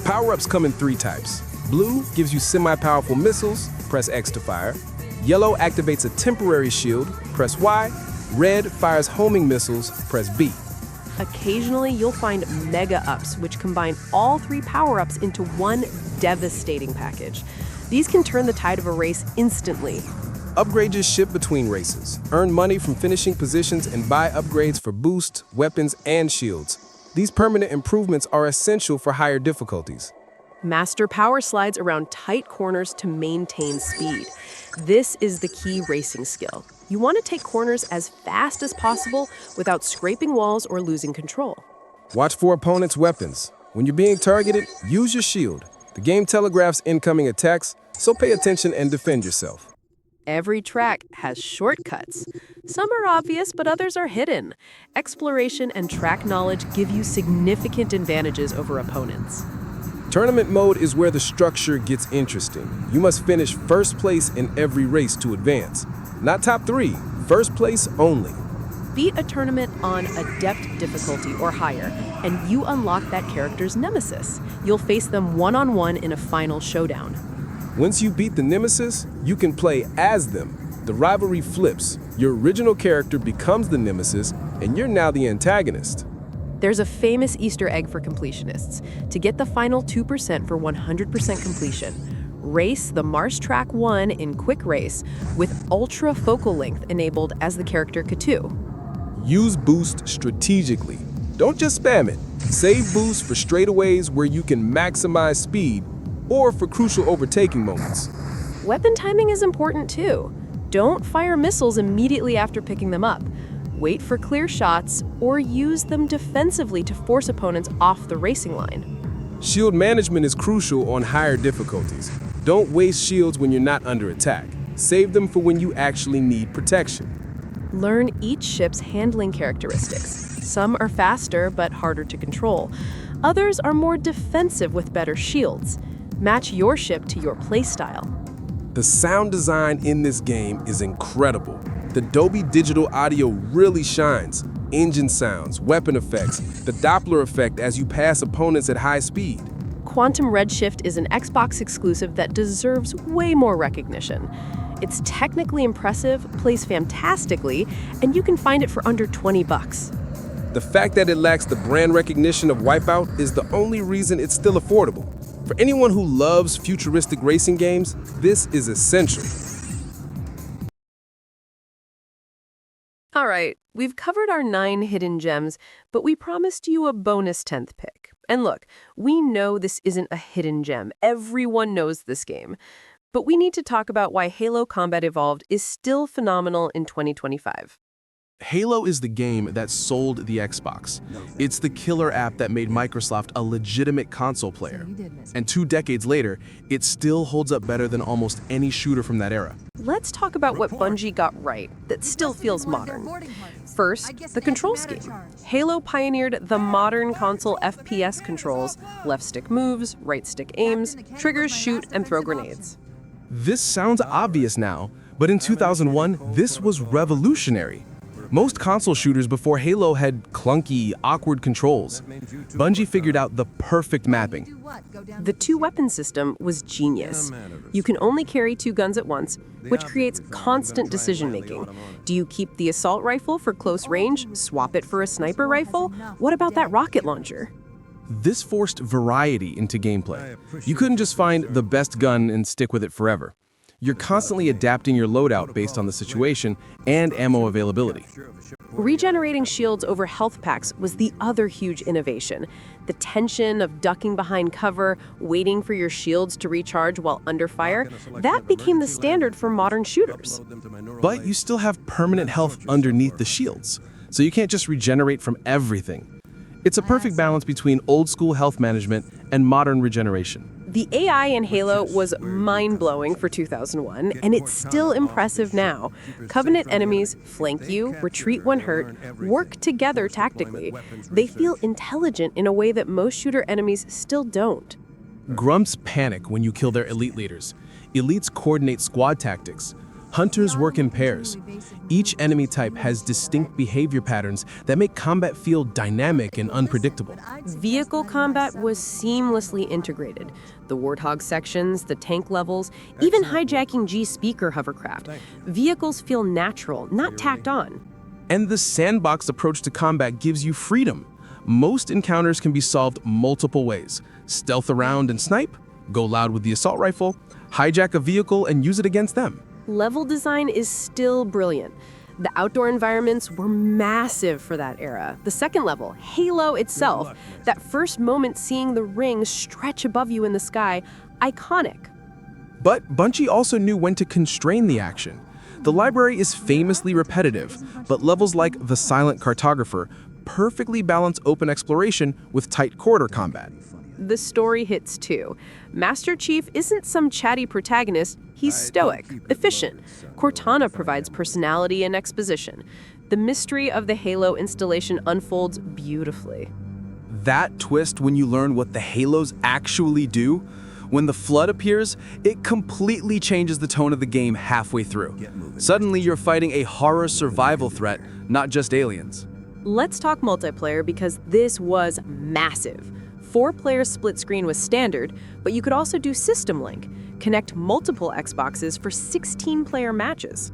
Power-ups come in 3 types. Blue gives you semi-powerful missiles, press X to fire. Yellow activates a temporary shield, press Y. Red fires homing missiles, press B. Occasionally, you'll find mega-ups, which combine all 3 power-ups into one devastating package. These can turn the tide of a race instantly. Upgrade your ship between races. Earn money from finishing positions and buy upgrades for boosts, weapons, and shields. These permanent improvements are essential for higher difficulties. Master power slides around tight corners to maintain speed. This is the key racing skill. You want to take corners as fast as possible without scraping walls or losing control. Watch for opponents' weapons. When you're being targeted, use your shield. The game telegraphs incoming attacks, so pay attention and defend yourself. Every track has shortcuts. Some are obvious, but others are hidden. Exploration and track knowledge give you significant advantages over opponents. Tournament mode is where the structure gets interesting. You must finish first place in every race to advance. Not top 3, first place only. Beat a tournament on Adept difficulty or higher, and you unlock that character's nemesis. You'll face them one-on-one in a final showdown. Once you beat the nemesis, you can play as them. The rivalry flips. Your original character becomes the nemesis, and you're now the antagonist. There's a famous Easter egg for completionists. To get the final 2% for 100% completion, race the Mars Track 1 in Quick Race with ultra focal length enabled as the character K2. Use boost strategically. Don't just spam it. Save boost for straightaways where you can maximize speed or for crucial overtaking moments. Weapon timing is important too. Don't fire missiles immediately after picking them up. Wait for clear shots or use them defensively to force opponents off the racing line. Shield management is crucial on higher difficulties. Don't waste shields when you're not under attack. Save them for when you actually need protection. Learn each ship's handling characteristics. Some are faster but harder to control. Others are more defensive with better shields. Match your ship to your playstyle. The sound design in this game is incredible. The Dolby Digital audio really shines. Engine sounds, weapon effects, the Doppler effect as you pass opponents at high speed. Quantum Redshift is an Xbox exclusive that deserves way more recognition. It's technically impressive, plays fantastically, and you can find it for under $20. The fact that it lacks the brand recognition of Wipeout is the only reason it's still affordable. For anyone who loves futuristic racing games, this is essential. All right, we've covered our 9 hidden gems, but we promised you a bonus 10th pick. And look, we know this isn't a hidden gem. Everyone knows this game. But we need to talk about why Halo Combat Evolved is still phenomenal in 2025. Halo is the game that sold the Xbox. It's the killer app that made Microsoft a legitimate console player. And 2 decades later, it still holds up better than almost any shooter from that era. Let's talk about what Bungie got right that still feels modern. First, the control scheme. Halo pioneered the modern console FPS controls, left stick moves, right stick aims, triggers shoot and throw grenades. This sounds obvious now, but in 2001, this was revolutionary. Most console shooters before Halo had clunky, awkward controls. Bungie figured out the perfect mapping. The 2-weapon system was genius. You can only carry 2 guns at once, which creates constant decision-making. Do you keep the assault rifle for close range, swap it for a sniper rifle? What about that rocket launcher? This forced variety into gameplay. You couldn't just find the best gun and stick with it forever. You're constantly adapting your loadout based on the situation and ammo availability. Regenerating shields over health packs was the other huge innovation. The tension of ducking behind cover, waiting for your shields to recharge while under fire, that became the standard for modern shooters. But you still have permanent health underneath the shields, so you can't just regenerate from everything. It's a perfect balance between old-school health management and modern regeneration. The AI in Halo was mind-blowing for 2001, and it's still impressive now. Covenant enemies flank you, retreat when hurt, work together tactically. They feel intelligent in a way that most shooter enemies still don't. Grumps panic when you kill their elite leaders. Elites coordinate squad tactics. Hunters work in pairs. Each enemy type has distinct behavior patterns that make combat feel dynamic and unpredictable. Vehicle combat was seamlessly integrated. The Warthog sections, the tank levels, even hijacking G-Speaker hovercraft. Vehicles feel natural, not tacked on. And the sandbox approach to combat gives you freedom. Most encounters can be solved multiple ways. Stealth around and snipe, go loud with the assault rifle, hijack a vehicle and use it against them. Level design is still brilliant. The outdoor environments were massive for that era. The second level, Halo itself, that first moment seeing the ring stretch above you in the sky, iconic. But Bungie also knew when to constrain the action. The library is famously repetitive, but levels like the Silent Cartographer perfectly balance open exploration with tight corridor combat. The story hits too. Master Chief isn't some chatty protagonist, he's stoic, efficient. Cortana provides personality and exposition. The mystery of the Halo installation unfolds beautifully. That twist when you learn what the Halos actually do, when the Flood appears, it completely changes the tone of the game halfway through. Suddenly you're fighting a horror survival threat, not just aliens. Let's talk multiplayer because this was massive. 4-player split screen was standard, but you could also do System Link, connect multiple Xboxes for 16-player matches.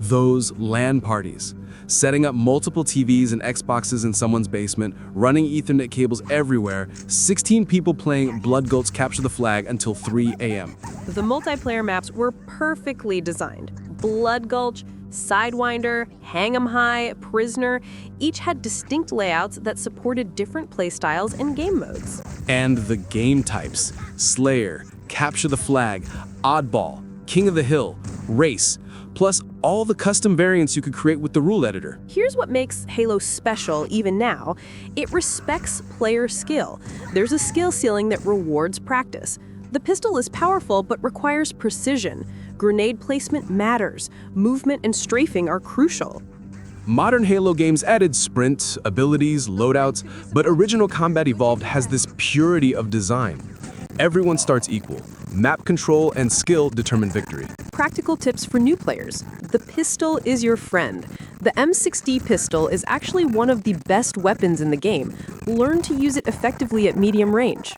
Those LAN parties, setting up multiple TVs and Xboxes in someone's basement, running Ethernet cables everywhere, 16 people playing Blood Gulch Capture the Flag until 3 a.m. The multiplayer maps were perfectly designed. Blood Gulch, Sidewinder, Hang 'em High, Prisoner, each had distinct layouts that supported different playstyles and game modes. And the game types, Slayer, Capture the Flag, Oddball, King of the Hill, Race, plus all the custom variants you could create with the rule editor. Here's what makes Halo special even now. It respects player skill. There's a skill ceiling that rewards practice. The pistol is powerful but requires precision. Grenade placement matters. Movement and strafing are crucial. Modern Halo games added sprint, abilities, loadouts, but original Combat Evolved has this purity of design. Everyone starts equal. Map control and skill determine victory. Practical tips for new players. The pistol is your friend. The M60 pistol is actually one of the best weapons in the game. Learn to use it effectively at medium range.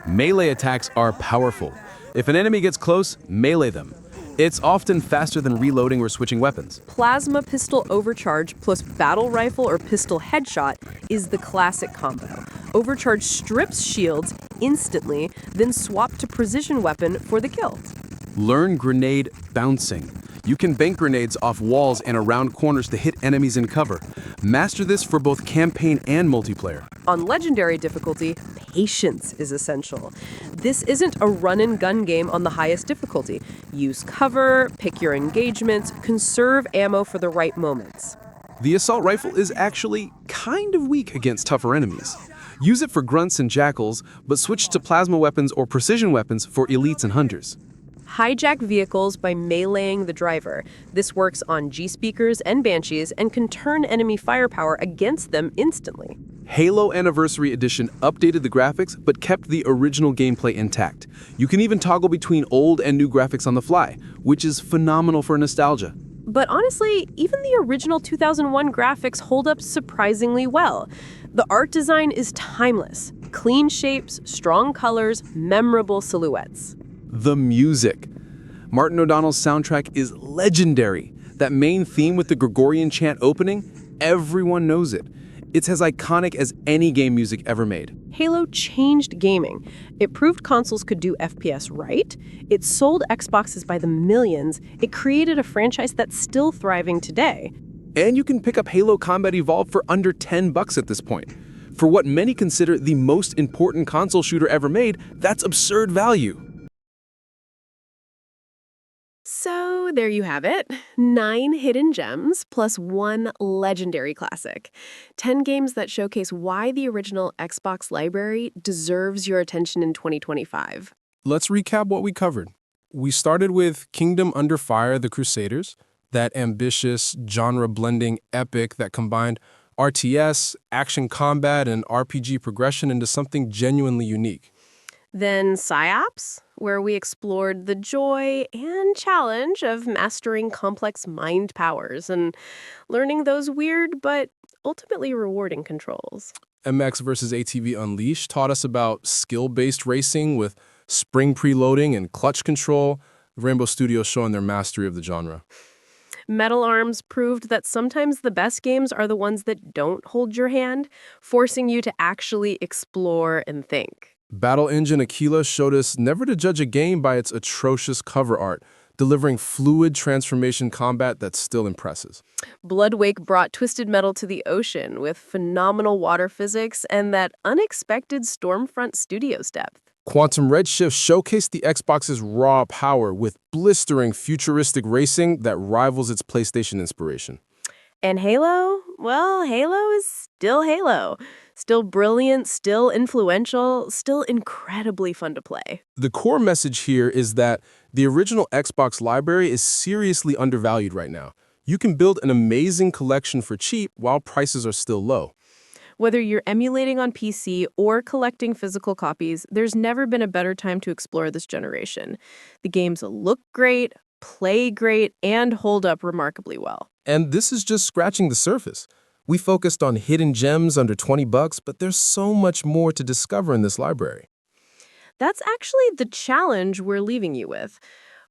Melee attacks are powerful. If an enemy gets close, melee them. It's often faster than reloading or switching weapons. Plasma pistol overcharge plus battle rifle or pistol headshot is the classic combo. Overcharge strips shields instantly, then swap to precision weapon for the kill. Learn grenade bouncing. You can bank grenades off walls and around corners to hit enemies in cover. Master this for both campaign and multiplayer. On legendary difficulty, patience is essential. This isn't a run-and-gun game on the highest difficulty. Use cover, pick your engagements, conserve ammo for the right moments. The assault rifle is actually kind of weak against tougher enemies. Use it for grunts and jackals, but switch to plasma weapons or precision weapons for elites and hunters. Hijack vehicles by meleeing the driver. This works on G-Speakers and Banshees and can turn enemy firepower against them instantly. Halo Anniversary Edition updated the graphics but kept the original gameplay intact. You can even toggle between old and new graphics on the fly, which is phenomenal for nostalgia. But honestly, even the original 2001 graphics hold up surprisingly well. The art design is timeless. Clean shapes, strong colors, memorable silhouettes. The music. Martin O'Donnell's soundtrack is legendary. That main theme with the Gregorian chant opening, everyone knows it. It's as iconic as any game music ever made. Halo changed gaming. It proved consoles could do FPS right. It sold Xboxes by the millions. It created a franchise that's still thriving today. And you can pick up Halo Combat Evolved for under $10 at this point. For what many consider the most important console shooter ever made, that's absurd value. So there you have it. 9 hidden gems plus 1 legendary classic. 10 games that showcase why the original Xbox library deserves your attention in 2025. Let's recap what we covered. We started with Kingdom Under Fire: The Crusaders, that ambitious, genre-blending epic that combined RTS, action combat, and RPG progression into something genuinely unique. Then Psi-Ops, where we explored the joy and challenge of mastering complex mind powers and learning those weird but ultimately rewarding controls. MX vs. ATV Unleashed taught us about skill-based racing with spring preloading and clutch control, Rainbow Studios showing their mastery of the genre. Metal Arms proved that sometimes the best games are the ones that don't hold your hand, forcing you to actually explore and think. Battle Engine Aquila showed us never to judge a game by its atrocious cover art, delivering fluid transformation combat that still impresses. Bloodwake brought Twisted Metal to the ocean with phenomenal water physics and that unexpected Stormfront Studios depth. Quantum Redshift showcased the Xbox's raw power with blistering futuristic racing that rivals its PlayStation inspiration. And Halo? Well, Halo is still Halo. Still brilliant, still influential, still incredibly fun to play. The core message here is that the original Xbox library is seriously undervalued right now. You can build an amazing collection for cheap while prices are still low. Whether you're emulating on PC or collecting physical copies, there's never been a better time to explore this generation. The games look great, play great, and hold up remarkably well. And this is just scratching the surface. We focused on hidden gems under $20, but there's so much more to discover in this library. That's actually the challenge we're leaving you with.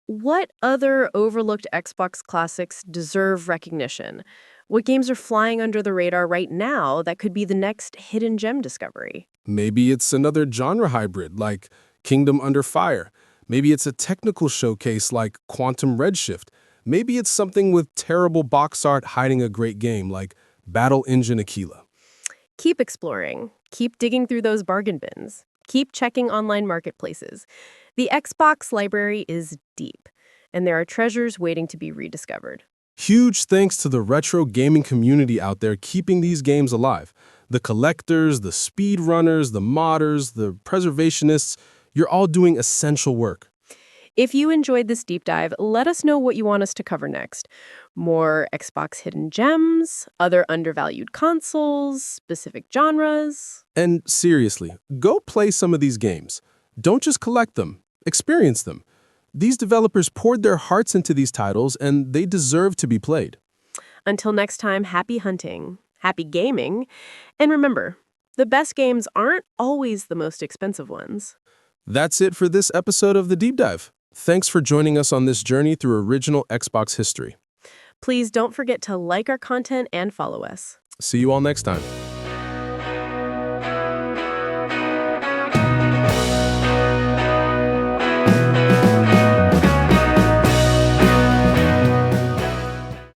What other overlooked Xbox classics deserve recognition? What games are flying under the radar right now that could be the next hidden gem discovery? Maybe it's another genre hybrid like Kingdom Under Fire. Maybe it's a technical showcase like Quantum Redshift. Maybe it's something with terrible box art hiding a great game like Battle Engine Aquila. Keep exploring. Keep digging through those bargain bins. Keep checking online marketplaces. The Xbox library is deep, and there are treasures waiting to be rediscovered. Huge thanks to the retro gaming community out there keeping these games alive. The collectors, the speedrunners, the modders, the preservationists, you're all doing essential work. If you enjoyed this deep dive, let us know what you want us to cover next. More Xbox hidden gems, other undervalued consoles, specific genres. And seriously, go play some of these games. Don't just collect them, experience them. These developers poured their hearts into these titles, and they deserve to be played. Until next time, happy hunting, happy gaming, and remember, the best games aren't always the most expensive ones. That's it for this episode of The Deep Dive. Thanks for joining us on this journey through original Xbox history. Please don't forget to like our content and follow us. See you all next time.